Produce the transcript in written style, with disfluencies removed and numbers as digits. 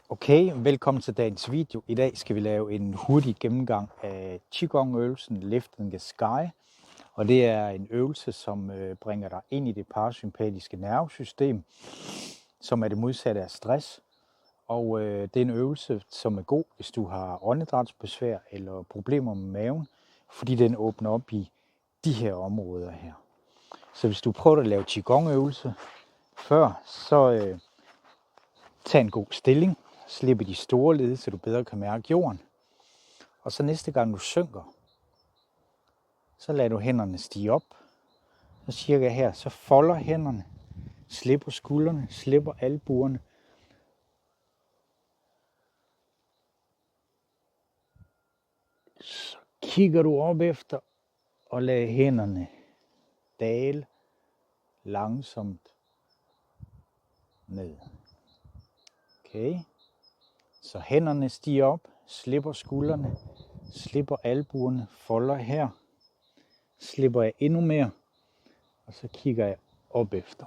Okay, velkommen til dagens video. I dag skal vi lave en hurtig gennemgang af Qigong-øvelsen Lift in the Sky. Og det er en øvelse, som bringer dig ind i det parasympatiske nervesystem, som er det modsatte af stress. Og det er en øvelse, som er god, hvis du har åndedrætsbesvær eller problemer med maven, fordi den åbner op i de her områder her. Så hvis du prøver at lave Qigong-øvelse før, så tag en god stilling. Slip de store led, så du bedre kan mærke jorden. Og så næste gang du synker, så lader du hænderne stige op. Så cirka her, så folder hænderne, slipper skuldrene, slipper albuerne. Så kigger du op efter og lader hænderne dale langsomt ned. Okay. Så hænderne stiger op, slipper skuldrene, slipper albuerne, folder her. Slipper jeg endnu mere, og så kigger jeg op efter.